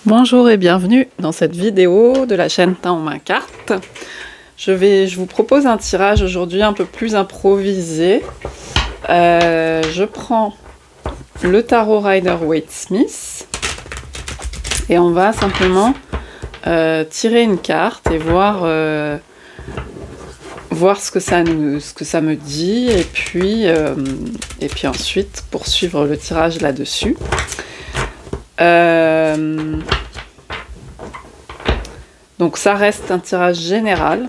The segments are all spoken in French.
Bonjour et bienvenue dans cette vidéo de la chaîne Tin en main carte. Je vous propose un tirage aujourd'hui un peu plus improvisé. Je prends le tarot Rider-Waite-Smith et on va simplement tirer une carte et voir ce que ça me dit et puis ensuite poursuivre le tirage là-dessus. Donc ça reste un tirage général.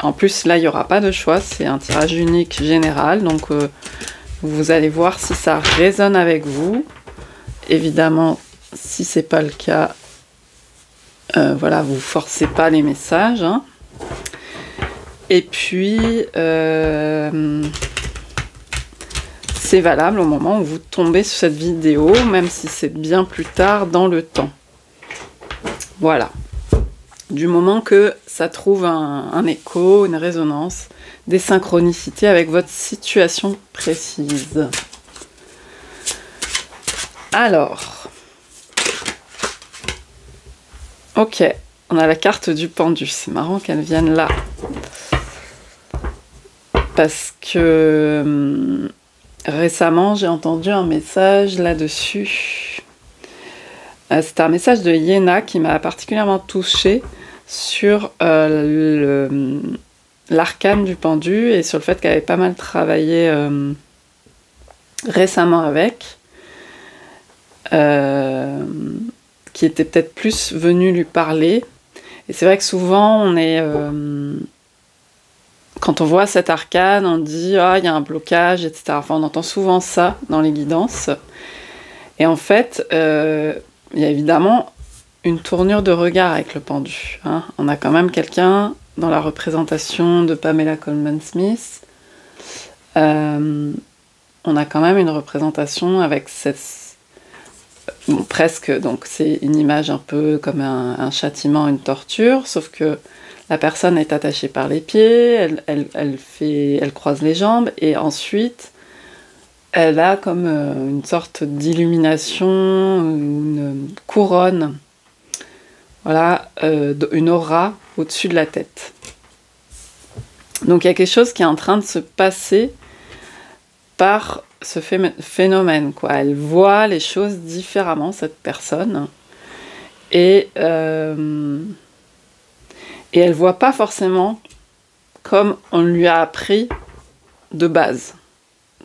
En plus là il n'y aura pas de choix, c'est un tirage unique général. Donc vous allez voir si ça résonne avec vous. Évidemment, si c'est pas le cas, voilà, vous forcez pas les messages. Hein. Et puis c'est valable au moment où vous tombez sur cette vidéo, même si c'est bien plus tard dans le temps. Voilà. Du moment que ça trouve un écho, une résonance, des synchronicités avec votre situation précise. Alors, ok, on a la carte du pendu. C'est marrant qu'elle vienne là. Parce que récemment, j'ai entendu un message là-dessus. C'est un message de Yéna qui m'a particulièrement touchée sur l'arcane du pendu et sur le fait qu'elle avait pas mal travaillé récemment avec, qui était peut-être plus venu lui parler. Et c'est vrai que souvent, on est... quand on voit cet arcane, on dit « Ah, il y a un blocage, etc. » Enfin, on entend souvent ça dans les guidances. Et en fait, il y a évidemment une tournure de regard avec le pendu. Hein. On a quand même quelqu'un dans la représentation de Pamela Colman Smith. On a quand même une représentation avec cette... Bon, presque, donc c'est une image un peu comme un châtiment, une torture, sauf que la personne est attachée par les pieds, elle croise les jambes, et ensuite, elle a comme une sorte d'illumination, une couronne, voilà, une aura au-dessus de la tête. Donc il y a quelque chose qui est en train de se passer par ce phénomène, quoi. Elle voit les choses différemment, cette personne, et elle voit pas forcément comme on lui a appris de base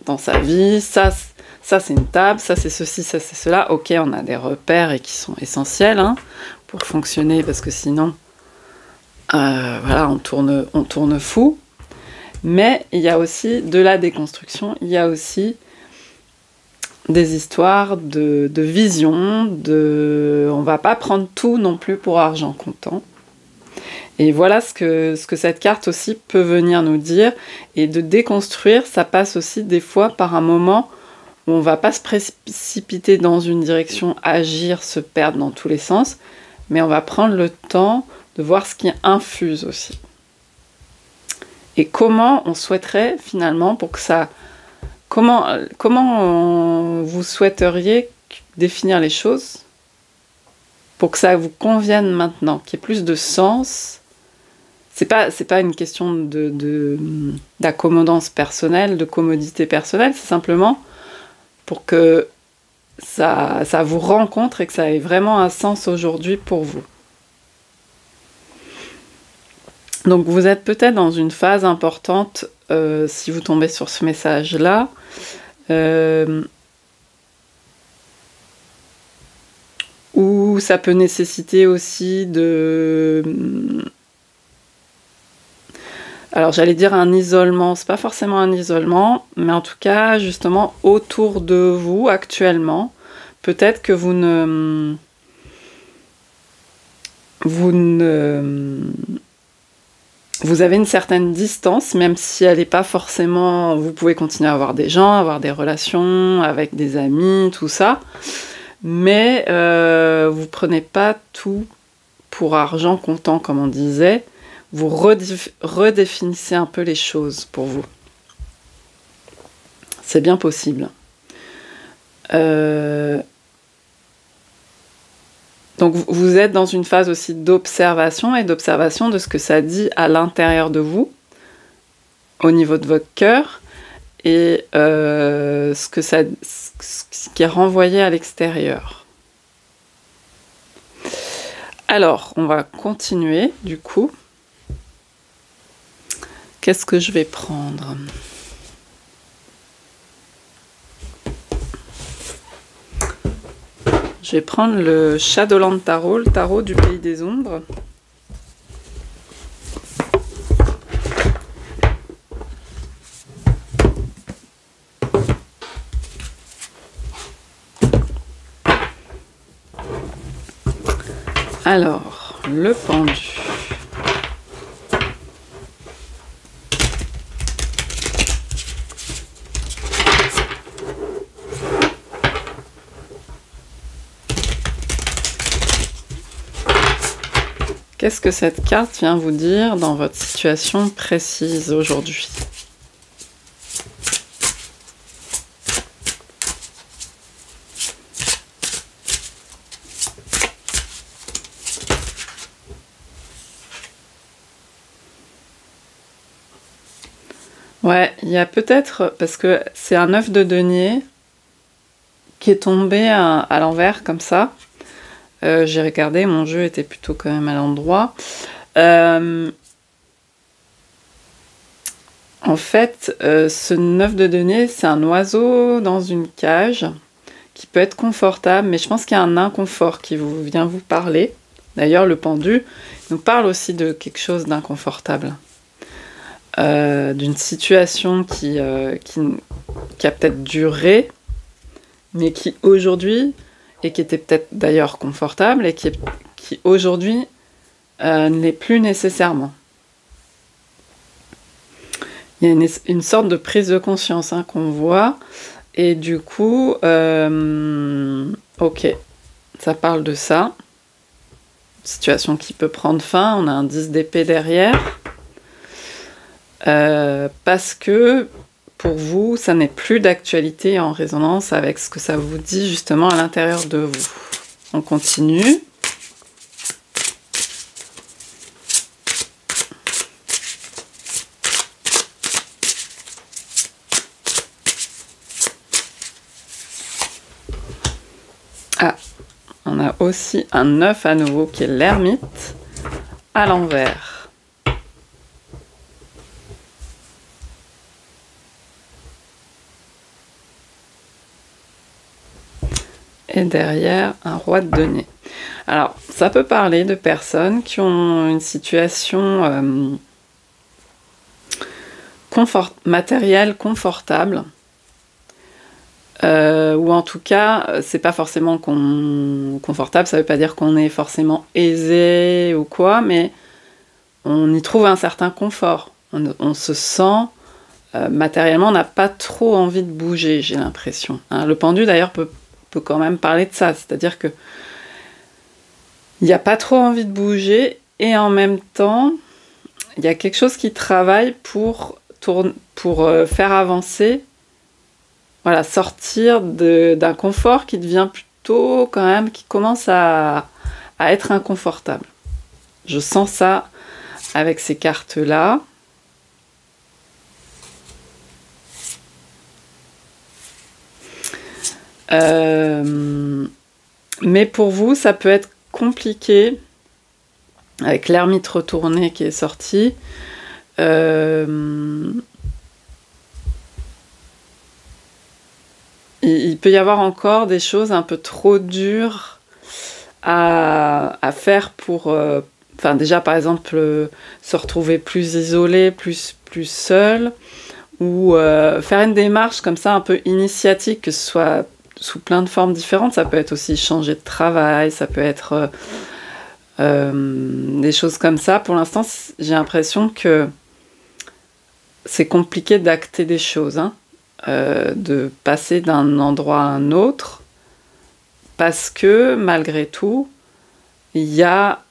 dans sa vie. Ça c'est une table, ça c'est ceci, ça c'est cela. Ok, on a des repères et qui sont essentiels hein, pour fonctionner, parce que sinon voilà, on tourne fou. Mais il y a aussi de la déconstruction, il y a aussi des histoires de vision, on va pas prendre tout non plus pour argent comptant. Et voilà ce que cette carte aussi peut venir nous dire. Et de déconstruire, ça passe aussi des fois par un moment où on va pas se précipiter dans une direction, agir, se perdre dans tous les sens, mais on va prendre le temps de voir ce qui infuse aussi. Et comment on souhaiterait finalement pour que ça... Comment vous souhaiteriez définir les choses pour que ça vous convienne maintenant, qu'il y ait plus de sens. C'est pas une question d'accommodance personnelle, de commodité personnelle, c'est simplement pour que ça vous rencontre et que ça ait vraiment un sens aujourd'hui pour vous. Donc vous êtes peut-être dans une phase importante, si vous tombez sur ce message-là, où ça peut nécessiter aussi alors j'allais dire un isolement, c'est pas forcément un isolement, mais en tout cas justement autour de vous actuellement, peut-être que vous avez une certaine distance, même si elle n'est pas forcément... Vous pouvez continuer à avoir des gens, avoir des relations avec des amis, tout ça, mais vous prenez pas tout pour argent comptant, comme on disait. Vous redéfinissez un peu les choses pour vous. C'est bien possible. Donc vous êtes dans une phase aussi d'observation et d'observation de ce que ça dit à l'intérieur de vous, au niveau de votre cœur, et ce qui est renvoyé à l'extérieur. Alors, on va continuer du coup. Qu'est-ce que je vais prendre ? Je vais prendre le Shadowland Tarot, le tarot du Pays des Ombres. Alors, le pendu. Qu'est-ce que cette carte vient vous dire dans votre situation précise aujourd'hui ? Ouais, il y a peut-être, parce que c'est un œuf de denier qui est tombé à l'envers comme ça. J'ai regardé, mon jeu était plutôt quand même à l'endroit. En fait, ce œuf de denier, c'est un oiseau dans une cage qui peut être confortable, mais je pense qu'il y a un inconfort qui vient vous parler. D'ailleurs, le pendu nous parle aussi de quelque chose d'inconfortable. D'une situation qui a peut-être duré, mais qui aujourd'hui, et qui était peut-être d'ailleurs confortable, et qui aujourd'hui ne l'est plus nécessairement. Il y a une sorte de prise de conscience qu'on voit, et du coup, ok, ça parle de ça. Situation qui peut prendre fin, on a un 10 d'épée derrière. Parce que pour vous, ça n'est plus d'actualité en résonance avec ce que ça vous dit justement à l'intérieur de vous. On continue. Ah, on a aussi un 9 à nouveau qui est l'ermite à l'envers. Et derrière, un roi de denier. Alors, ça peut parler de personnes qui ont une situation matérielle confortable, ou en tout cas, c'est pas forcément confortable, ça veut pas dire qu'on est forcément aisé ou quoi, mais on y trouve un certain confort. On se sent, matériellement, on n'a pas trop envie de bouger, j'ai l'impression. Le pendu, d'ailleurs, peut quand même parler de ça, c'est-à-dire que il n'y a pas trop envie de bouger et en même temps il y a quelque chose qui travaille pour faire avancer, voilà, sortir d'un confort qui devient plutôt quand même, qui commence à être inconfortable. Je sens ça avec ces cartes-là. Mais pour vous, ça peut être compliqué avec l'ermite retourné qui est sorti. Il peut y avoir encore des choses un peu trop dures à faire pour... déjà, par exemple, se retrouver plus isolé, plus seul, ou faire une démarche comme ça un peu initiatique, que ce soit sous plein de formes différentes. Ça peut être aussi changer de travail, ça peut être des choses comme ça. Pour l'instant, j'ai l'impression que c'est compliqué d'acter des choses, de passer d'un endroit à un autre, parce que malgré tout, il y a...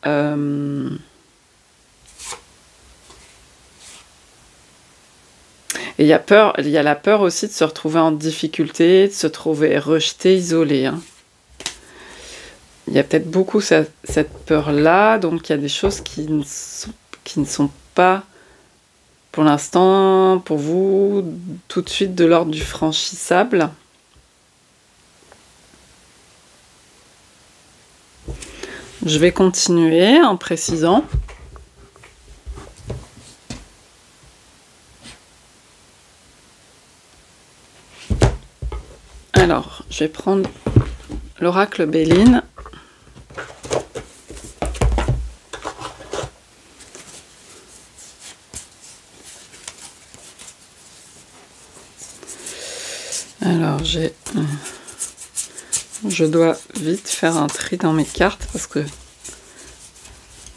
Et il y a la peur aussi de se retrouver en difficulté, de se trouver rejeté, isolé. il y a peut-être beaucoup cette peur-là, donc il y a des choses qui ne sont pas, pour l'instant, pour vous, tout de suite de l'ordre du franchissable. Je vais continuer en précisant. Alors, je vais prendre l'oracle Béline. Alors, je dois vite faire un tri dans mes cartes parce que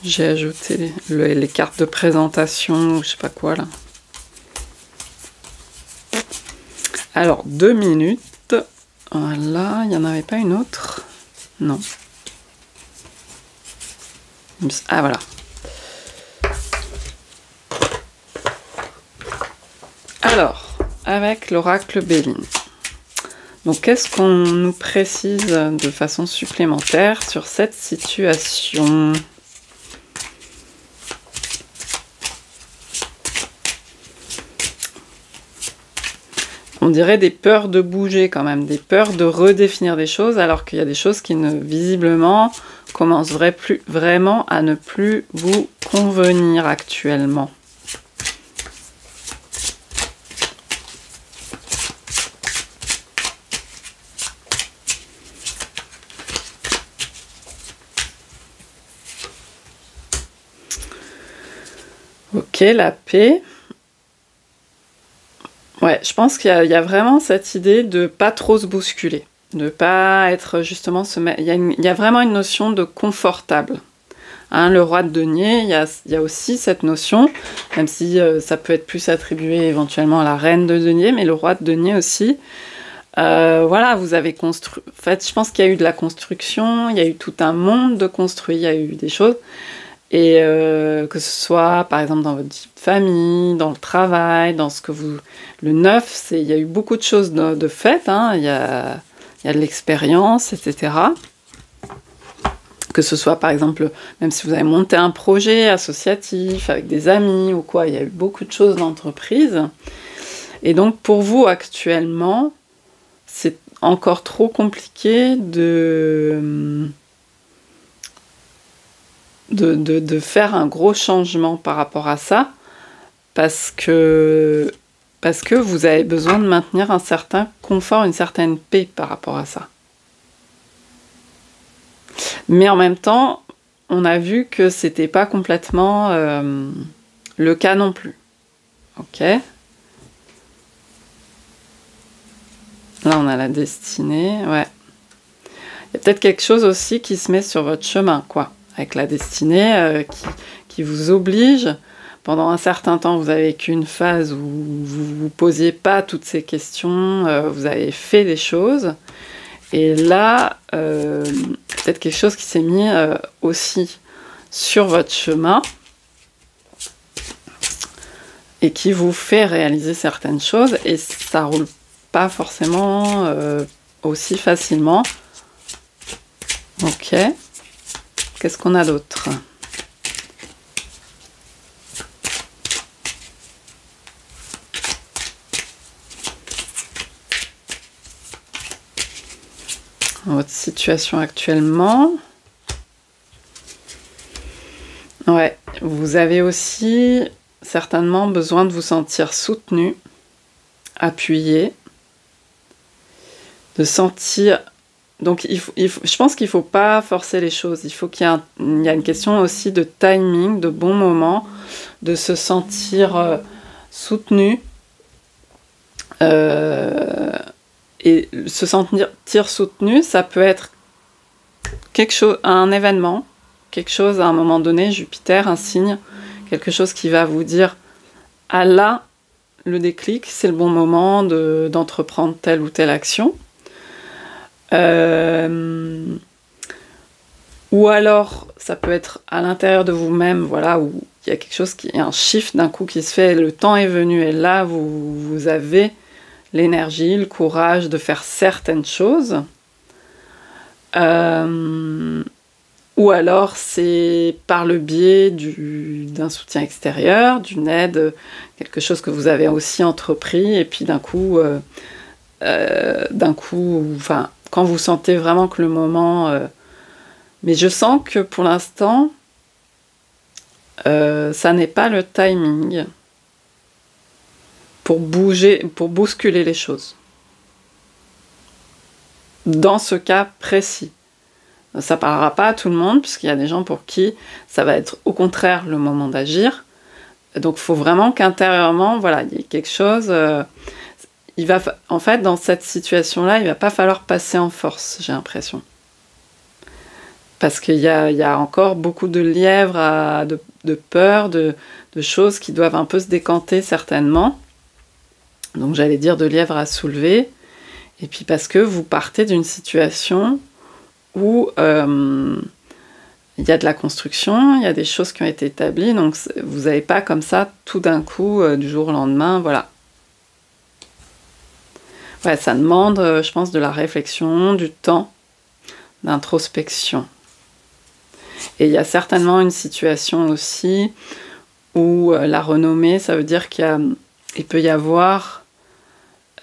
j'ai ajouté les cartes de présentation ou je sais pas quoi là. Alors, 2 minutes. Voilà, il n'y en avait pas une autre? Non. Ah, voilà. Alors, avec l'oracle Béline. Donc, qu'est-ce qu'on nous précise de façon supplémentaire sur cette situation? On dirait des peurs de bouger quand même, des peurs de redéfinir des choses, alors qu'il y a des choses qui, visiblement, commencent vraiment à ne plus vous convenir actuellement. Ok, la paix. Ouais, je pense qu'il y a vraiment cette idée de pas trop se bousculer, de pas être justement... Il y a vraiment une notion de confortable. Hein, le roi de denier, il y a aussi cette notion, même si ça peut être plus attribué éventuellement à la reine de denier, mais le roi de denier aussi. Voilà, vous avez construit... En fait, je pense qu'il y a eu de la construction, il y a eu tout un monde de construit, il y a eu des choses... Et que ce soit, par exemple, dans votre famille, dans le travail, dans ce que vous... Le neuf, il y a eu beaucoup de choses de faites, hein. Il y a de l'expérience, etc. Que ce soit, par exemple, même si vous avez monté un projet associatif avec des amis ou quoi, il y a eu beaucoup de choses d'entreprise. Et donc, pour vous, actuellement, c'est encore trop compliqué de faire un gros changement par rapport à ça, parce que vous avez besoin de maintenir un certain confort, une certaine paix par rapport à ça. Mais en même temps, on a vu que c'était pas complètement le cas non plus. Ok. Là, on a la destinée, ouais. Il y a peut-être quelque chose aussi qui se met sur votre chemin, quoi. Avec la destinée qui vous oblige, pendant un certain temps, vous avez vécu une phase où vous ne vous posiez pas toutes ces questions, vous avez fait des choses, et là, peut-être quelque chose qui s'est mis aussi sur votre chemin, et qui vous fait réaliser certaines choses, et ça roule pas forcément aussi facilement. Ok. Qu'est-ce qu'on a d'autre? Votre situation actuellement. Ouais, vous avez aussi certainement besoin de vous sentir soutenu, appuyé, de sentir... Donc, je pense qu'il ne faut pas forcer les choses. Il faut qu'il y ait une question aussi de timing, de bon moment, de se sentir soutenu. Et se sentir soutenu, ça peut être quelque chose, un événement, quelque chose à un moment donné, Jupiter, un signe, quelque chose qui va vous dire « Ah là, le déclic, c'est le bon moment d'entreprendre telle ou telle action ». Ou alors ça peut être à l'intérieur de vous-même, voilà, où il y a quelque chose il y a un shift d'un coup qui se fait, le temps est venu et là vous avez l'énergie, le courage de faire certaines choses. Ou alors c'est par le biais d'un soutien extérieur, d'une aide, quelque chose que vous avez aussi entrepris, et puis d'un coup, enfin, quand vous sentez vraiment que le moment... Mais je sens que pour l'instant, ça n'est pas le timing pour bousculer les choses. Dans ce cas précis. Ça parlera pas à tout le monde, puisqu'il y a des gens pour qui ça va être au contraire le moment d'agir. Donc il faut vraiment qu'intérieurement, voilà, il y ait quelque chose... en fait, dans cette situation-là, il va pas falloir passer en force, j'ai l'impression. Parce qu'il y a encore beaucoup de lièvres, de peur, de choses qui doivent un peu se décanter certainement. Donc j'allais dire de lièvres à soulever. Et puis parce que vous partez d'une situation où il y a de la construction, il y a des choses qui ont été établies, donc vous n'avez pas comme ça tout d'un coup, du jour au lendemain, voilà. Ouais, ça demande, je pense, de la réflexion, du temps, d'introspection. Et il y a certainement une situation aussi où la renommée, ça veut dire qu'il peut y avoir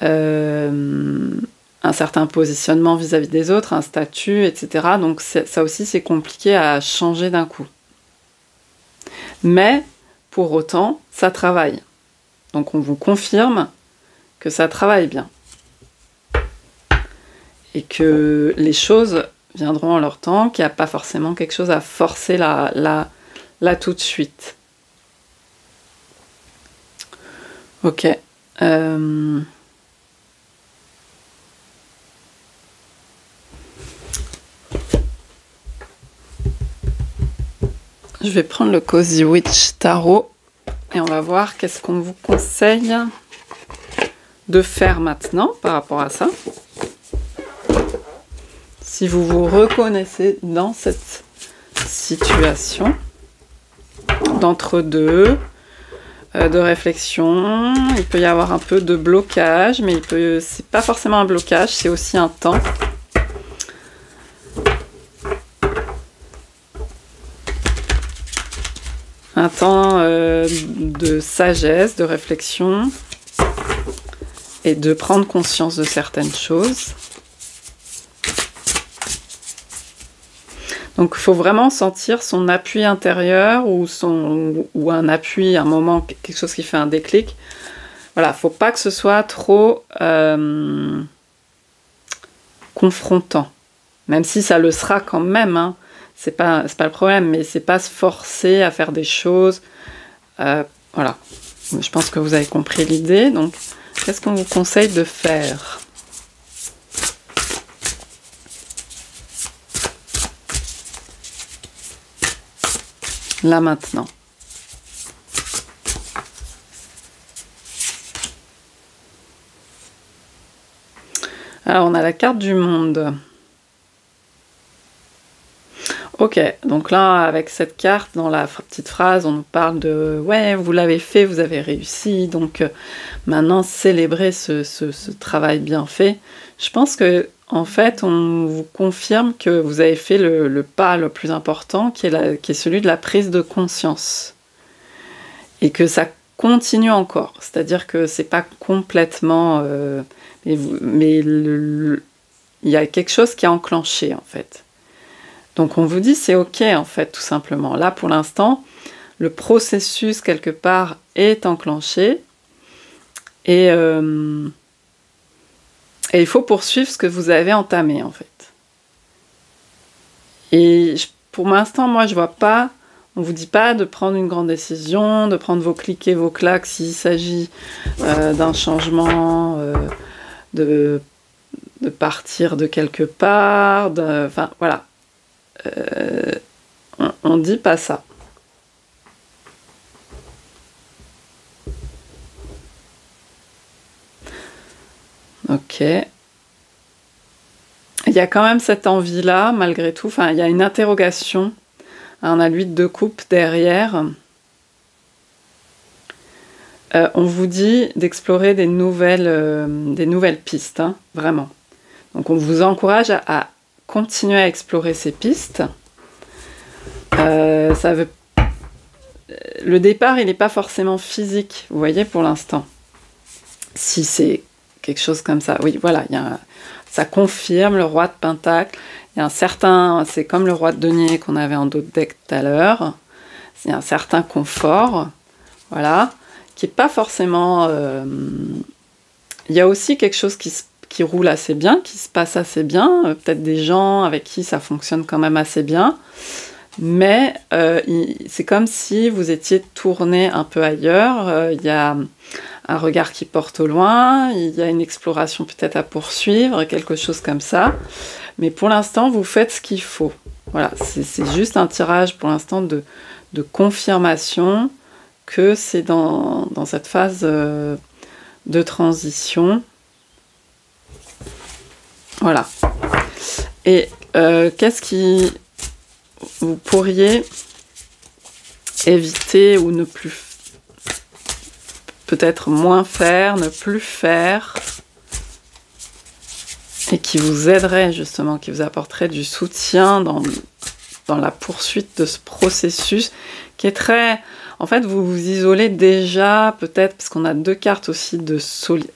un certain positionnement vis-à-vis des autres, un statut, etc. Donc ça aussi, c'est compliqué à changer d'un coup. Mais, pour autant, ça travaille. Donc on vous confirme que ça travaille bien. Et que les choses viendront en leur temps, qu'il n'y a pas forcément quelque chose à forcer là tout de suite. Ok. Je vais prendre le Cozy Witch Tarot et on va voir qu'est-ce qu'on vous conseille de faire maintenant par rapport à ça. Si vous vous reconnaissez dans cette situation d'entre-deux, de réflexion, il peut y avoir un peu de blocage, mais c'est pas forcément un blocage, c'est aussi un temps. Un temps de sagesse, de réflexion et de prendre conscience de certaines choses. Donc il faut vraiment sentir son appui intérieur ou un appui, un moment, quelque chose qui fait un déclic. Voilà, faut pas que ce soit trop confrontant, même si ça le sera quand même, hein. C'est pas le problème, mais c'est pas se forcer à faire des choses. Voilà, je pense que vous avez compris l'idée. Donc, qu'est-ce qu'on vous conseille de faire ? Là maintenant. Alors, on a la carte du monde. Ok, donc là, avec cette carte, dans la petite phrase, on nous parle de « ouais, vous l'avez fait, vous avez réussi, donc maintenant, célébrez ce travail bien fait ». Je pense que en fait, on vous confirme que vous avez fait le pas le plus important, qui est celui de la prise de conscience. Et que ça continue encore. C'est-à-dire que c'est pas complètement... mais il y a quelque chose qui a enclenché, en fait. Donc on vous dit c'est ok en fait tout simplement. Là pour l'instant, le processus quelque part est enclenché et il faut poursuivre ce que vous avez entamé en fait. Et pour l'instant, moi je vois pas, on vous dit pas de prendre une grande décision, de prendre vos clics et vos claques s'il s'agit d'un changement, de partir de quelque part, enfin voilà. On dit pas ça. Ok. Il y a quand même cette envie-là, malgré tout. Enfin, il y a une interrogation. On a l'huile de coupe derrière. On vous dit d'explorer des nouvelles pistes, hein, vraiment. Donc on vous encourage à continuer à explorer ces pistes. Le départ, il n'est pas forcément physique, vous voyez, pour l'instant. Si c'est quelque chose comme ça, oui, voilà, ça confirme le roi de Pentacle. Il y a un certain, c'est comme le roi de denier qu'on avait en dos de deck tout à l'heure. Il y a un certain confort, voilà, qui n'est pas forcément... Il y a aussi quelque chose qui roule assez bien, qui se passe assez bien, peut-être des gens avec qui ça fonctionne quand même assez bien, mais c'est comme si vous étiez tourné un peu ailleurs. Il y a un regard qui porte au loin, il y a une exploration peut-être à poursuivre, quelque chose comme ça, mais pour l'instant vous faites ce qu'il faut. Voilà, c'est juste un tirage pour l'instant de confirmation que c'est dans cette phase de transition. Voilà. Et qu'est-ce qui vous pourriez éviter ou ne plus, peut-être moins faire, ne plus faire, et qui vous aiderait justement, qui vous apporterait du soutien dans la poursuite de ce processus qui est très... En fait, vous vous isolez déjà, peut-être, parce qu'on a 2 cartes aussi de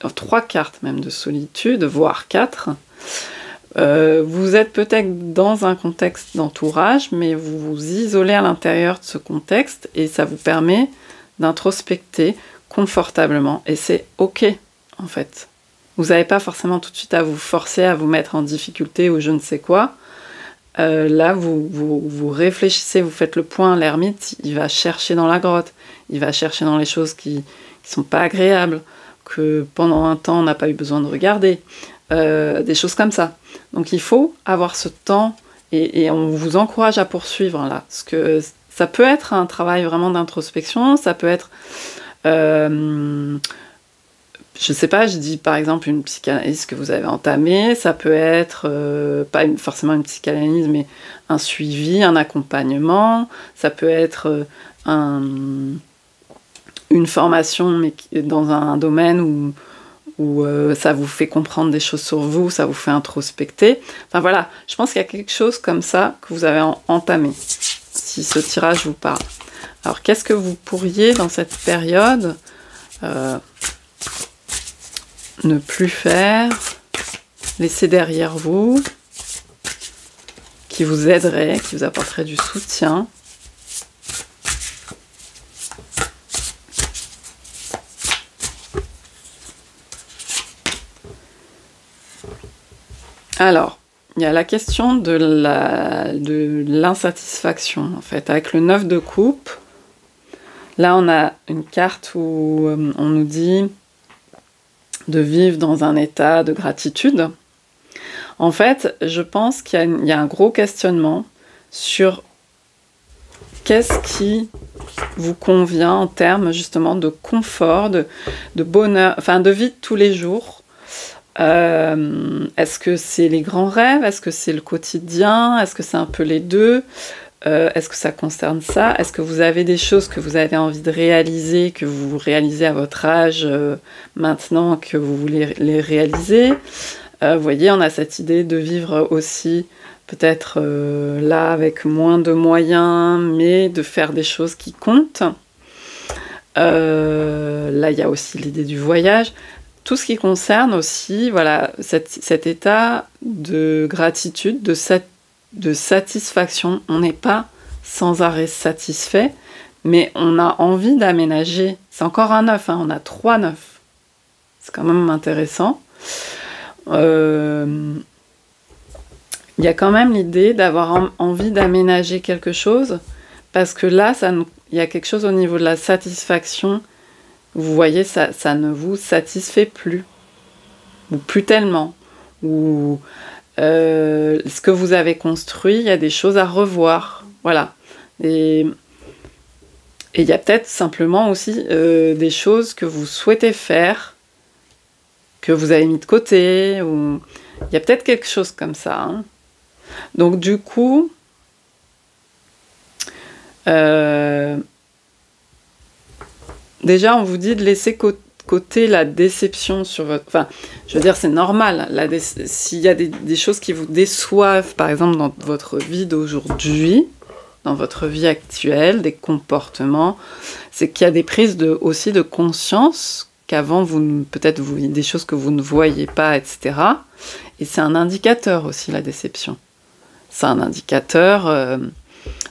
3 cartes même de solitude, voire 4. Vous êtes peut-être dans un contexte d'entourage, mais vous vous isolez à l'intérieur de ce contexte et ça vous permet d'introspecter confortablement. Et c'est OK, en fait. Vous n'avez pas forcément tout de suite à vous forcer à vous mettre en difficulté ou je ne sais quoi. Là, vous réfléchissez, vous faites le point. L'ermite, il va chercher dans la grotte, il va chercher dans les choses qui sont pas agréables, que pendant un temps on n'a pas eu besoin de regarder, des choses comme ça. Donc il faut avoir ce temps et on vous encourage à poursuivre là, parce que ça peut être un travail vraiment d'introspection, ça peut être je sais pas, je dis par exemple une psychanalyse que vous avez entamée, ça peut être pas forcément une psychanalyse, mais un suivi, un accompagnement, ça peut être une formation mais dans un domaine où ça vous fait comprendre des choses sur vous, ça vous fait introspecter. Enfin voilà, je pense qu'il y a quelque chose comme ça que vous avez entamé, si ce tirage vous parle. Alors qu'est-ce que vous pourriez dans cette période ne plus faire, laisser derrière vous, qui vous aiderait, qui vous apporterait du soutien. Alors, il y a la question de l'insatisfaction, en fait, avec le 9 de coupe. Là, on a une carte où on nous dit de vivre dans un état de gratitude. En fait, je pense qu'il y a un gros questionnement sur qu'est-ce qui vous convient en termes justement de confort, de bonheur, enfin de vie de tous les jours. Est-ce que c'est les grands rêves? Est-ce que c'est le quotidien? Est-ce que c'est un peu les deux? Est-ce que ça concerne ça? Est-ce que vous avez des choses que vous avez envie de réaliser, que vous réalisez à votre âge maintenant que vous voulez les réaliser? Vous voyez, on a cette idée de vivre aussi peut-être là avec moins de moyens, mais de faire des choses qui comptent. Là, il y a aussi l'idée du voyage. Tout ce qui concerne aussi voilà, cet état de gratitude, de satisfaction. On n'est pas sans arrêt satisfait, mais on a envie d'aménager. C'est encore un 9, hein, on a 3 9. C'est quand même intéressant. Il y a quand même l'idée d'avoir envie d'aménager quelque chose, parce que là, il y a quelque chose au niveau de la satisfaction. Vous voyez, ça ne vous satisfait plus. Ou plus tellement. Ou... ce que vous avez construit, il y a des choses à revoir. Voilà. Et il y a peut-être simplement aussi des choses que vous souhaitez faire, que vous avez mis de côté, ou il y a peut-être quelque chose comme ça. Hein. Donc du coup, déjà on vous dit de laisser côté la déception sur votre... Enfin, je veux dire, c'est normal. S'il y a des choses qui vous déçoivent, par exemple, dans votre vie d'aujourd'hui, dans votre vie actuelle, des comportements, c'est qu'il y a des prises aussi de conscience qu'avant, peut-être des choses que vous ne voyez pas, etc. Et c'est un indicateur aussi, la déception. C'est un indicateur...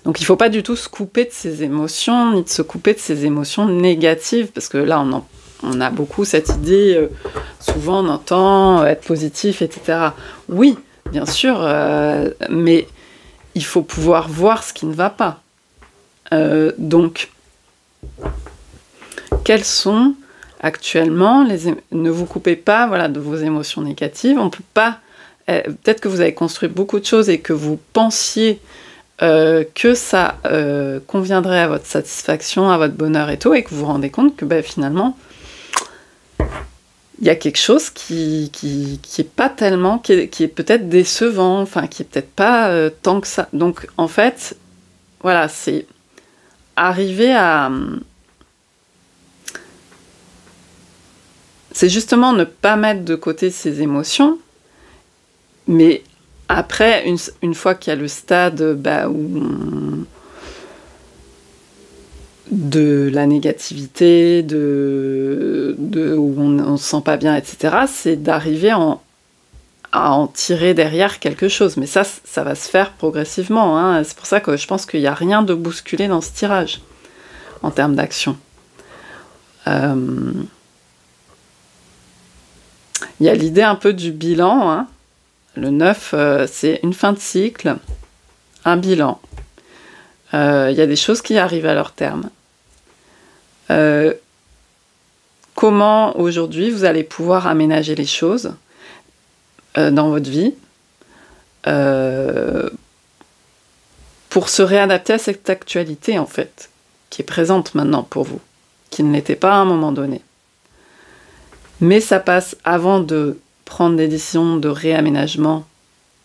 Donc il ne faut pas du tout se couper de ses émotions, ni de se couper de ses émotions négatives, parce que là, on a beaucoup cette idée, souvent on entend être positif, etc. Oui, bien sûr, mais il faut pouvoir voir ce qui ne va pas. Donc, quelles sont actuellement ne vous coupez pas, voilà, de vos émotions négatives. On peut pas... peut-être que vous avez construit beaucoup de choses et que vous pensiez que ça conviendrait à votre satisfaction, à votre bonheur et tout, et que vous vous rendez compte que finalement, il y a quelque chose qui est pas tellement, qui est peut-être décevant, enfin, qui est peut-être pas tant que ça. Donc, en fait, voilà, c'est arriver à... C'est justement ne pas mettre de côté ses émotions, mais après, une fois qu'il y a le stade de la négativité, où on ne se sent pas bien, etc., c'est d'arriver à en tirer derrière quelque chose. Mais ça va se faire progressivement. Hein. C'est pour ça que je pense qu'il n'y a rien de bousculé dans ce tirage, en termes d'action. Il y a l'idée un peu du bilan, hein. Le 9, c'est une fin de cycle, un bilan. Il y a des choses qui arrivent à leur terme. Comment, aujourd'hui, vous allez pouvoir aménager les choses dans votre vie pour se réadapter à cette actualité, en fait, qui est présente maintenant pour vous, qui ne l'était pas à un moment donné. Mais ça passe avant de prendre des décisions de réaménagement,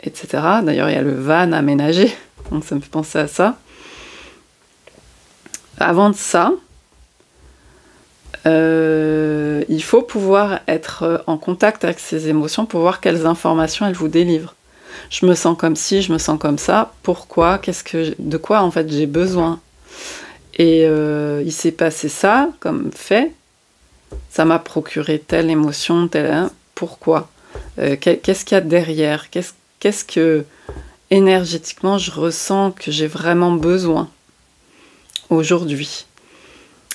etc. D'ailleurs, il y a le van aménagé, donc ça me fait penser à ça. Avant de ça, il faut pouvoir être en contact avec ses émotions pour voir quelles informations elles vous délivrent. Je me sens comme ci, je me sens comme ça. Pourquoi ? De quoi en fait j'ai besoin ? Et il s'est passé ça comme fait. Ça m'a procuré telle émotion, telle... Pourquoi ? Qu'est-ce qu'il y a derrière ? Qu'est-ce que énergétiquement je ressens que j'ai vraiment besoin aujourd'hui ?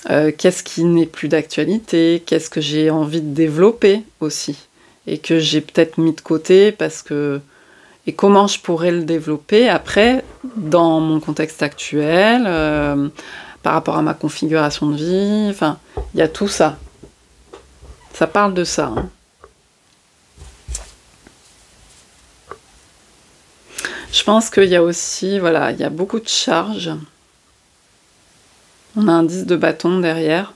Qu'est-ce qui n'est plus d'actualité ? Qu'est-ce que j'ai envie de développer aussi ? Et que j'ai peut-être mis de côté parce que... Et comment je pourrais le développer après dans mon contexte actuel, par rapport à ma configuration de vie, enfin, il y a tout ça. Ça parle de ça. Hein. Je pense qu'il y a aussi, voilà, il y a beaucoup de charges. On a un 10 de bâton derrière.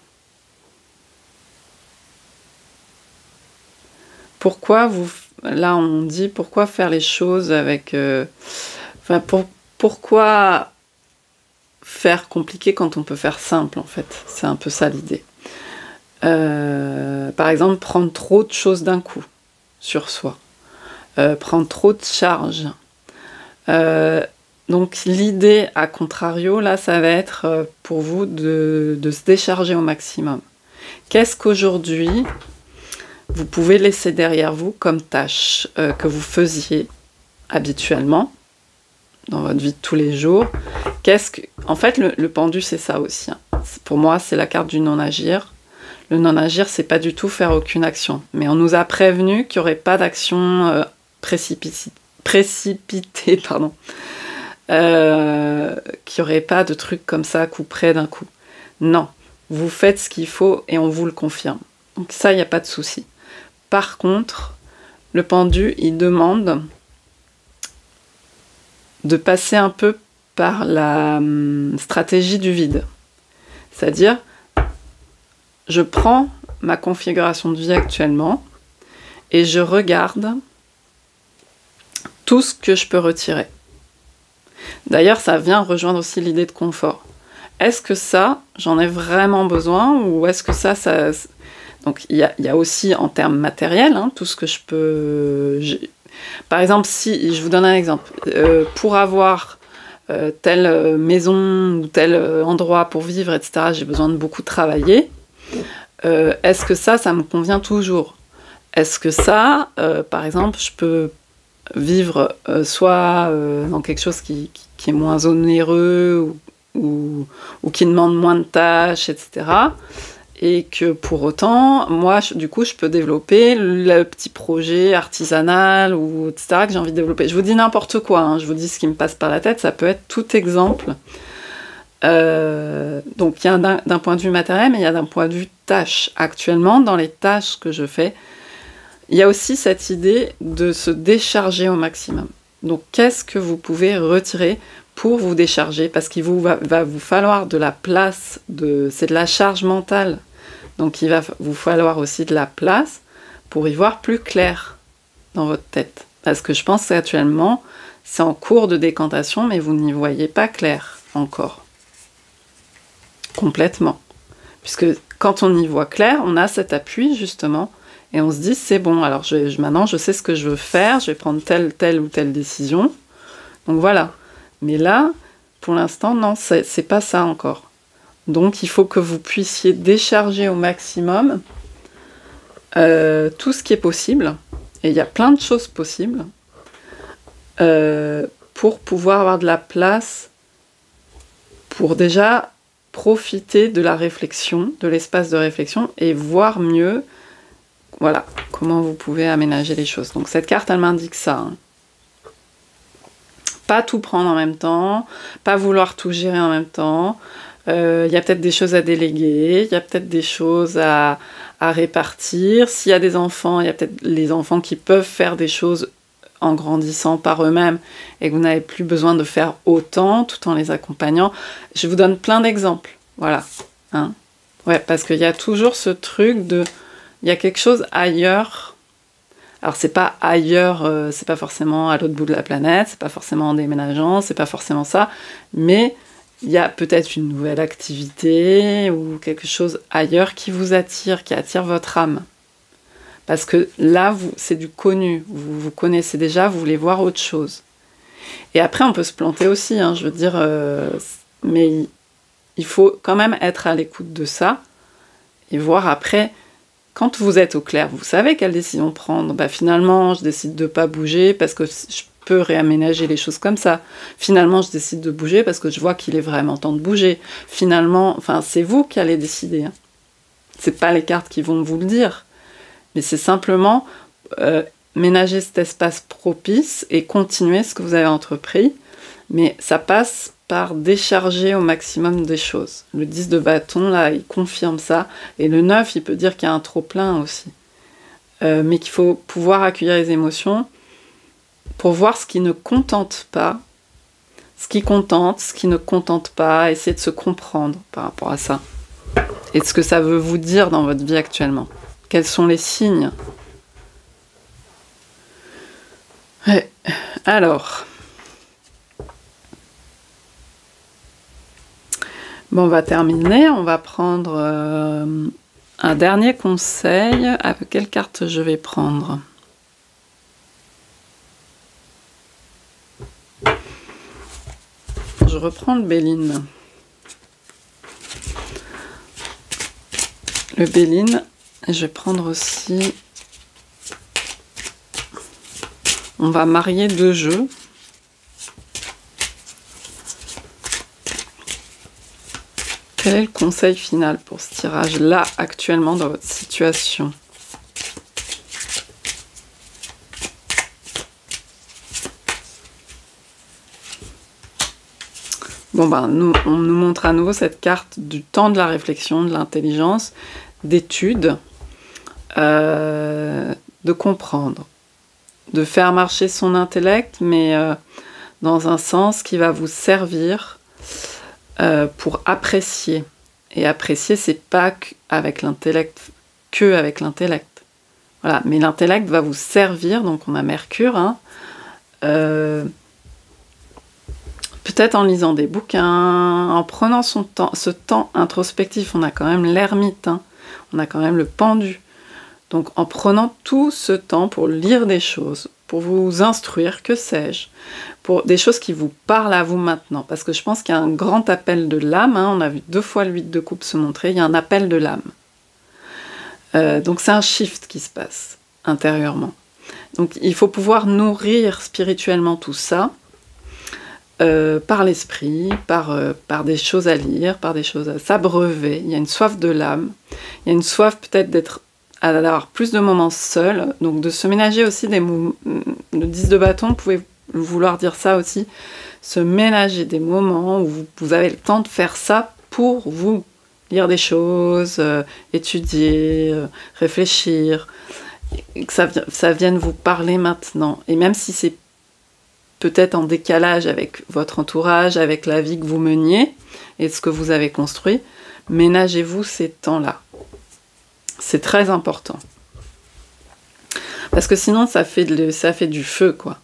Pourquoi là on dit pourquoi faire les choses avec... pourquoi faire compliqué quand on peut faire simple, en fait. C'est un peu ça l'idée. Par exemple, prendre trop de choses d'un coup sur soi. Prendre trop de charges. Donc l'idée, à contrario, là, ça va être pour vous de se décharger au maximum. Qu'est-ce qu'aujourd'hui, vous pouvez laisser derrière vous comme tâche que vous faisiez habituellement dans votre vie de tous les jours. En fait, le pendu, c'est ça aussi. Hein. Pour moi, c'est la carte du non-agir. Le non-agir, c'est pas du tout faire aucune action. Mais on nous a prévenu qu'il n'y aurait pas d'action précipitée, pardon. Qu'il n'y aurait pas de trucs comme ça, coup près d'un coup. Non, vous faites ce qu'il faut et on vous le confirme. Donc ça, il n'y a pas de souci. Par contre, le pendu, il demande de passer un peu par la stratégie du vide. C'est-à-dire, je prends ma configuration de vie actuellement et je regarde tout ce que je peux retirer. D'ailleurs, ça vient rejoindre aussi l'idée de confort. Est-ce que ça, j'en ai vraiment besoin ou est-ce que ça... Donc il y a aussi en termes matériels, hein, tout ce que je peux... Par exemple, si je vous donne un exemple, pour avoir telle maison ou tel endroit pour vivre, etc., j'ai besoin de beaucoup travailler. Est-ce que ça me convient toujours? Est-ce que ça, par exemple, je peux vivre soit dans quelque chose qui est moins onéreux ou qui demande moins de tâches, etc., et que pour autant, moi, du coup, je peux développer le petit projet artisanal, ou etc., que j'ai envie de développer. Je vous dis n'importe quoi, hein, je vous dis ce qui me passe par la tête, ça peut être tout exemple. Donc, il y a d'un point de vue matériel, mais il y a d'un point de vue tâche. Actuellement, dans les tâches que je fais, il y a aussi cette idée de se décharger au maximum. Donc, qu'est-ce que vous pouvez retirer pour vous décharger? Parce qu'il va vous falloir de la place, c'est de la charge mentale. Donc, il va vous falloir aussi de la place pour y voir plus clair dans votre tête. Parce que je pense qu'actuellement, c'est en cours de décantation, mais vous n'y voyez pas clair encore. Complètement. Puisque quand on y voit clair, on a cet appui, justement, et on se dit, c'est bon, alors maintenant, je sais ce que je veux faire, je vais prendre telle ou telle décision. Donc, voilà. Mais là, pour l'instant, non, c'est pas ça encore. Donc, il faut que vous puissiez décharger au maximum tout ce qui est possible. Et il y a plein de choses possibles pour pouvoir avoir de la place pour déjà profiter de la réflexion, de l'espace de réflexion et voir mieux, voilà, comment vous pouvez aménager les choses. Donc, cette carte, elle m'indique ça, hein. Pas tout prendre en même temps, pas vouloir tout gérer en même temps. Y a peut-être des choses à déléguer, il y a peut-être des choses à répartir. S'il y a des enfants, il y a peut-être les enfants qui peuvent faire des choses en grandissant par eux-mêmes et que vous n'avez plus besoin de faire autant tout en les accompagnant. Je vous donne plein d'exemples, voilà. Hein, ouais, parce qu'il y a toujours ce truc de... Il y a quelque chose ailleurs. Alors, c'est pas ailleurs, c'est pas forcément à l'autre bout de la planète, c'est pas forcément en déménageant, c'est pas forcément ça, mais il y a peut-être une nouvelle activité ou quelque chose ailleurs qui vous attire, qui attire votre âme. Parce que là, c'est du connu, vous connaissez déjà, vous voulez voir autre chose. Et après, on peut se planter aussi, hein, je veux dire, mais il faut quand même être à l'écoute de ça et voir après... Quand vous êtes au clair, vous savez quelle décision prendre. Bah, finalement, je décide de ne pas bouger parce que je peux réaménager les choses comme ça. Finalement, je décide de bouger parce que je vois qu'il est vraiment temps de bouger. Finalement, enfin, c'est vous qui allez décider. Hein. C'est pas les cartes qui vont vous le dire. Mais c'est simplement ménager cet espace propice et continuer ce que vous avez entrepris. Mais ça passe par décharger au maximum des choses. Le 10 de bâton, là, il confirme ça. Et le 9, il peut dire qu'il y a un trop-plein aussi. Mais qu'il faut pouvoir accueillir les émotions pour voir ce qui ne contente pas, ce qui contente, ce qui ne contente pas, essayer de se comprendre par rapport à ça. Et ce que ça veut vous dire dans votre vie actuellement. Quels sont les signes? Ouais. Alors... Bon, on va terminer, on va prendre un dernier conseil. Avec quelle carte je vais prendre? Je reprends le Béline. Le Béline, et je vais prendre aussi... On va marier deux jeux. Quel est le conseil final pour ce tirage-là, actuellement, dans votre situation? Bon, ben, on nous montre à nouveau cette carte du temps de la réflexion, de l'intelligence, d'étude, de comprendre, de faire marcher son intellect, mais dans un sens qui va vous servir pour apprécier. Et apprécier, c'est pas avec l'intellect, que avec l'intellect. Voilà, mais l'intellect va vous servir, donc on a Mercure, hein, peut-être en lisant des bouquins, en prenant ce temps introspectif. On a quand même l'ermite, hein, On a quand même le pendu. Donc en prenant tout ce temps pour lire des choses, pour vous instruire, que sais-je, pour des choses qui vous parlent à vous maintenant. Parce que je pense qu'il y a un grand appel de l'âme, hein, on a vu 2 fois le 8 de coupe se montrer, il y a un appel de l'âme. Donc c'est un shift qui se passe intérieurement. Donc il faut pouvoir nourrir spirituellement tout ça, par l'esprit, par des choses à lire, par des choses à s'abreuver. Il y a une soif de l'âme, il y a une soif peut-être d'avoir plus de moments seuls, donc de se ménager aussi le 10 de bâton, vous pouvez vouloir dire ça aussi, se ménager des moments où vous avez le temps de faire ça pour vous, lire des choses, étudier, réfléchir, et que ça vienne vous parler maintenant. Et même si c'est peut-être en décalage avec votre entourage, avec la vie que vous meniez et ce que vous avez construit, ménagez-vous ces temps-là. C'est très important. Parce que sinon, ça fait du feu, quoi.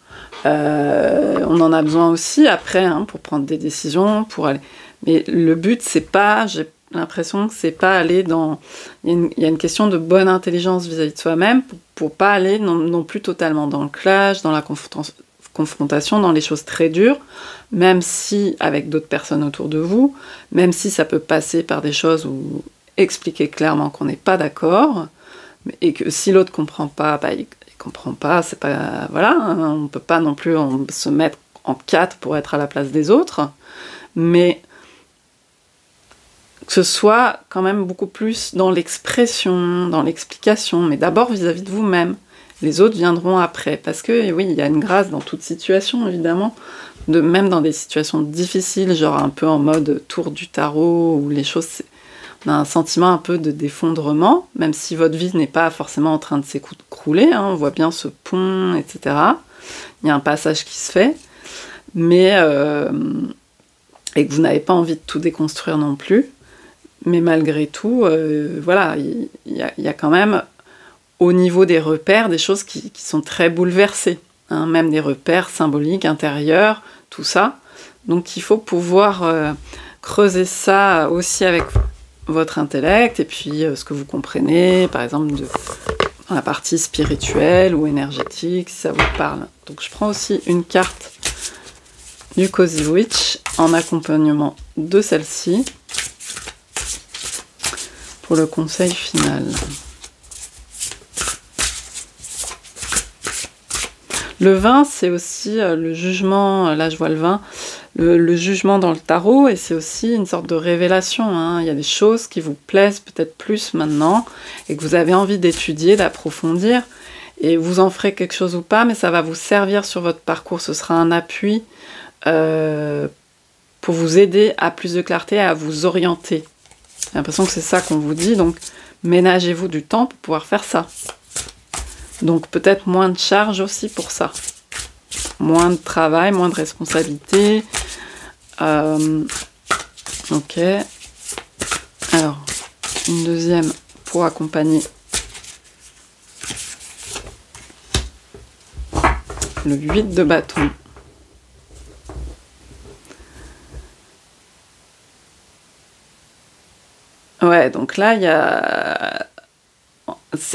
On en a besoin aussi après, hein, pour prendre des décisions, pour aller... Mais le but, c'est pas... J'ai l'impression que c'est pas aller dans... Il y a une question de bonne intelligence vis-à-vis de soi-même pour pas aller non plus totalement dans le clash, dans la confrontation, dans les choses très dures, même si avec d'autres personnes autour de vous, même si ça peut passer par des choses où expliquer clairement qu'on n'est pas d'accord, et que si l'autre comprend pas, bah, il comprend pas, c'est pas... Voilà, hein, on peut pas non plus se mettre en 4 pour être à la place des autres, mais que ce soit quand même beaucoup plus dans l'expression, dans l'explication, mais d'abord vis-à-vis de vous-même. Les autres viendront après, parce que oui, il y a une grâce dans toute situation, évidemment, même dans des situations difficiles, genre un peu en mode tour du tarot, où les choses... On a un sentiment un peu de d'effondrement, même si votre vie n'est pas forcément en train de s'écrouler, hein, on voit bien ce pont, etc. Il y a un passage qui se fait, mais et que vous n'avez pas envie de tout déconstruire non plus, mais malgré tout, voilà, il y a quand même, au niveau des repères, des choses qui sont très bouleversées, hein, même des repères symboliques, intérieurs, tout ça. Donc il faut pouvoir creuser ça aussi avec votre intellect, et puis ce que vous comprenez, par exemple dans la partie spirituelle ou énergétique, si ça vous parle. Donc je prends aussi une carte du Cozy Witch en accompagnement de celle-ci pour le conseil final. Le vin, c'est aussi le jugement, là je vois le vin, le jugement dans le tarot, et c'est aussi une sorte de révélation, hein. Il y a des choses qui vous plaisent peut-être plus maintenant, et que vous avez envie d'étudier, d'approfondir, et vous en ferez quelque chose ou pas, mais ça va vous servir sur votre parcours, ce sera un appui pour vous aider à plus de clarté, à vous orienter. J'ai l'impression que c'est ça qu'on vous dit, donc ménagez-vous du temps pour pouvoir faire ça. Donc peut-être moins de charge aussi pour ça. Moins de travail, moins de responsabilité. Ok. Alors, une deuxième pour accompagner le 8 de bâton. Ouais, donc là, il y a...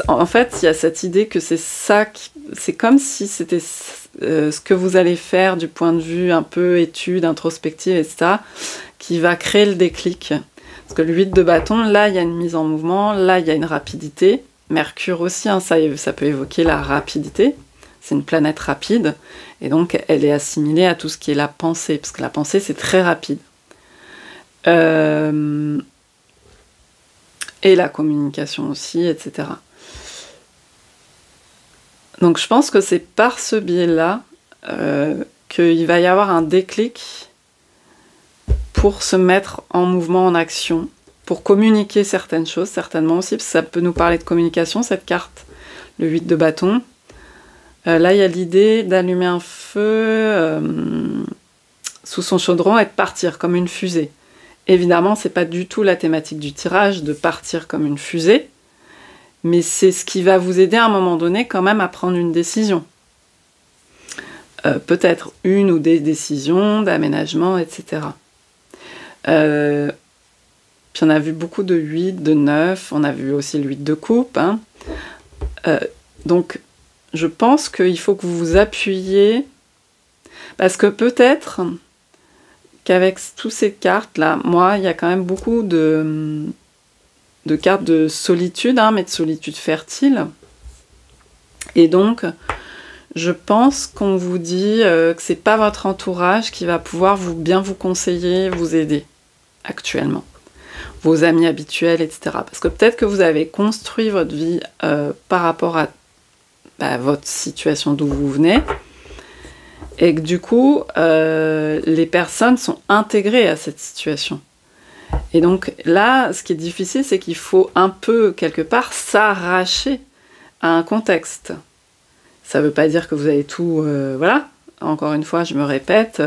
En fait, il y a cette idée que c'est ça, c'est comme si c'était ce que vous allez faire du point de vue un peu étude, introspective, etc., qui va créer le déclic. Parce que le 8 de bâton, là, il y a une mise en mouvement, là, il y a une rapidité. Mercure aussi, hein, ça peut évoquer la rapidité. C'est une planète rapide, et donc elle est assimilée à tout ce qui est la pensée, parce que la pensée, c'est très rapide. Et la communication aussi, etc. Donc je pense que c'est par ce biais-là qu'il va y avoir un déclic pour se mettre en mouvement, en action, pour communiquer certaines choses, certainement aussi, parce que ça peut nous parler de communication, cette carte, le 8 de bâton. Là, il y a l'idée d'allumer un feu sous son chaudron et de partir comme une fusée. Évidemment, c'est pas du tout la thématique du tirage, de partir comme une fusée, mais c'est ce qui va vous aider à un moment donné quand même à prendre une décision. Peut-être une ou des décisions d'aménagement, etc. Puis on a vu beaucoup de 8, de 9, on a vu aussi le 8 de coupe. Hein. Donc, je pense qu'il faut que vous vous appuyiez, parce que peut-être qu'avec toutes ces cartes-là, moi, il y a quand même beaucoup de cartes de solitude, hein, mais de solitude fertile. Et donc, je pense qu'on vous dit que c'est pas votre entourage qui va pouvoir bien vous conseiller, vous aider actuellement. Vos amis habituels, etc. Parce que peut-être que vous avez construit votre vie par rapport à votre situation d'où vous venez, et que du coup, les personnes sont intégrées à cette situation. Et donc là, ce qui est difficile, c'est qu'il faut un peu, quelque part, s'arracher à un contexte. Ça ne veut pas dire que vous avez tout... voilà, encore une fois, je me répète,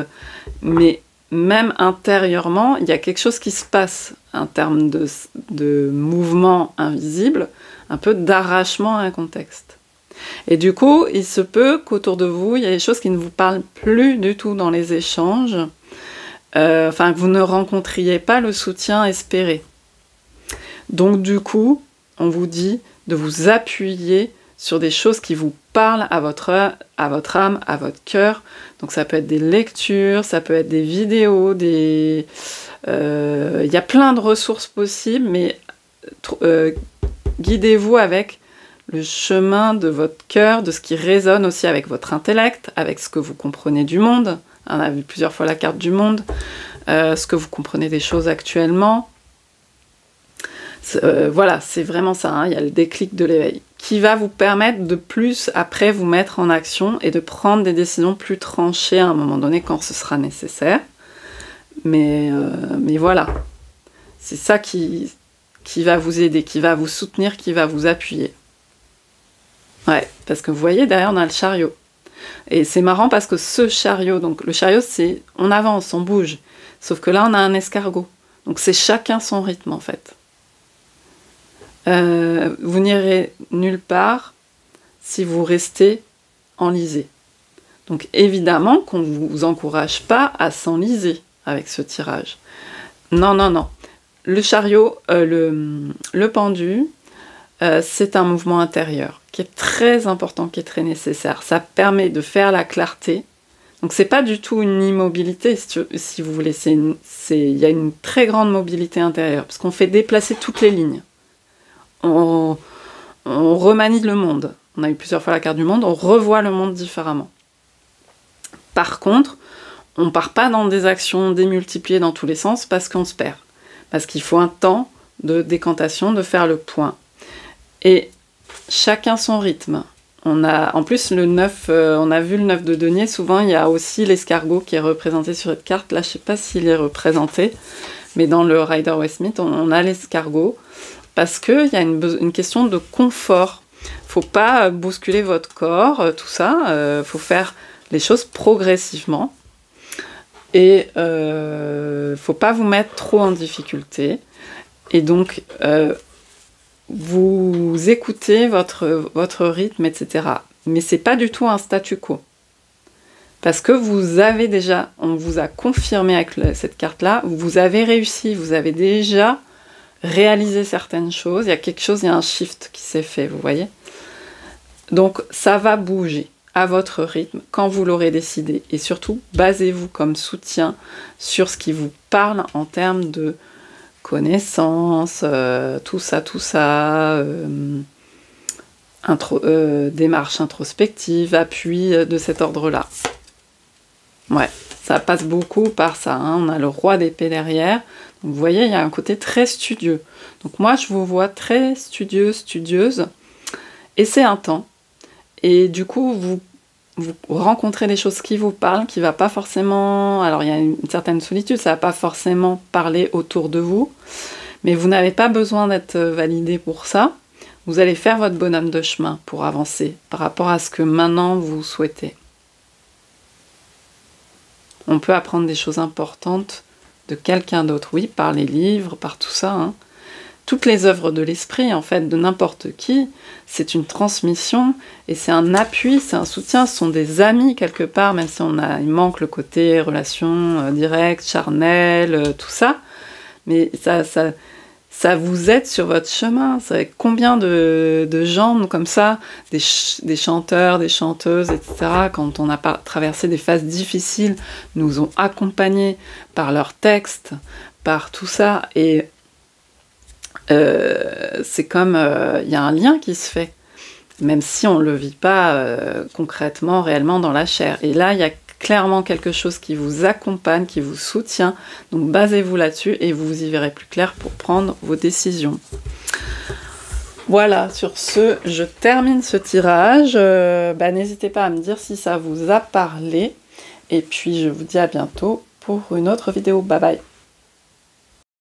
mais même intérieurement, il y a quelque chose qui se passe en termes de mouvement invisible, un peu d'arrachement à un contexte. Et du coup, il se peut qu'autour de vous, il y a des choses qui ne vous parlent plus du tout dans les échanges, que vous ne rencontriez pas le soutien espéré. Donc du coup, on vous dit de vous appuyer sur des choses qui vous parlent à votre âme, à votre cœur. Donc ça peut être des lectures, ça peut être des vidéos, il y a plein de ressources possibles, mais guidez-vous avec le chemin de votre cœur, de ce qui résonne aussi avec votre intellect, avec ce que vous comprenez du monde. On a vu plusieurs fois la carte du monde, ce que vous comprenez des choses actuellement. Voilà, c'est vraiment ça, hein, il y a le déclic de l'éveil, qui va vous permettre de plus, après, vous mettre en action et de prendre des décisions plus tranchées à un moment donné quand ce sera nécessaire. Mais voilà, c'est ça qui va vous aider, qui va vous soutenir, qui va vous appuyer. Ouais, parce que vous voyez, derrière, on a le chariot. Et c'est marrant parce que ce chariot, donc le chariot, c'est on avance, on bouge. Sauf que là, on a un escargot. Donc c'est chacun son rythme, en fait. Vous n'irez nulle part si vous restez enlisé. Donc évidemment qu'on ne vous encourage pas à s'enliser avec ce tirage. Non, non, non. Le chariot, le pendu, c'est un mouvement intérieur qui est très important, qui est très nécessaire. Ça permet de faire la clarté. Donc c'est pas du tout une immobilité, si vous voulez. Il y a une très grande mobilité intérieure, parce qu'on fait déplacer toutes les lignes. On remanie le monde. On a eu plusieurs fois la carte du monde, on revoit le monde différemment. Par contre, on ne part pas dans des actions démultipliées dans tous les sens parce qu'on se perd. Parce qu'il faut un temps de décantation, de faire le point. Et chacun son rythme. En plus, le 9, on a vu le 9 de denier, souvent il y a aussi l'escargot qui est représenté sur cette carte. Là, je ne sais pas s'il est représenté, mais dans le Rider-Waite-Smith, on a l'escargot. Parce qu'il y a une question de confort. Il ne faut pas bousculer votre corps, tout ça. Faut faire les choses progressivement. Et il ne faut pas vous mettre trop en difficulté. Et donc, vous écoutez votre rythme, etc. Mais ce n'est pas du tout un statu quo. Parce que vous avez déjà, on vous a confirmé avec cette carte-là, vous avez réussi, vous avez déjà réalisé certaines choses, il y a un shift qui s'est fait, vous voyez. Donc ça va bouger à votre rythme quand vous l'aurez décidé. Et surtout, basez-vous comme soutien sur ce qui vous parle en termes de connaissances, tout ça, démarche introspective, appui de cet ordre-là. Ouais, ça passe beaucoup par ça, hein. On a le roi d'épée derrière. Donc, vous voyez, il y a un côté très studieux. Donc moi, je vous vois très studieuse. Et c'est un temps. Et du coup, vous rencontrez des choses qui vous parlent, qui ne va pas forcément... Alors, il y a une certaine solitude, ça ne va pas forcément parler autour de vous. Mais vous n'avez pas besoin d'être validé pour ça. Vous allez faire votre bonhomme de chemin pour avancer par rapport à ce que maintenant vous souhaitez. On peut apprendre des choses importantes de quelqu'un d'autre, oui, par les livres, par tout ça, hein. Toutes les œuvres de l'esprit, en fait, de n'importe qui, c'est une transmission, et c'est un appui, c'est un soutien, ce sont des amis quelque part, même si il manque le côté relation directe, charnelle, tout ça, mais ça vous aide sur votre chemin. Vous savez combien de gens comme ça, des chanteurs, des chanteuses, etc., quand on a traversé des phases difficiles, nous ont accompagnés par leurs textes, par tout ça. Et c'est comme, y a un lien qui se fait, même si on ne le vit pas concrètement, réellement dans la chair. Et là, il y a clairement quelque chose qui vous accompagne, qui vous soutient. Donc basez-vous là-dessus et vous y verrez plus clair pour prendre vos décisions. Voilà, sur ce, je termine ce tirage. N'hésitez pas à me dire si ça vous a parlé. Et puis je vous dis à bientôt pour une autre vidéo. Bye bye!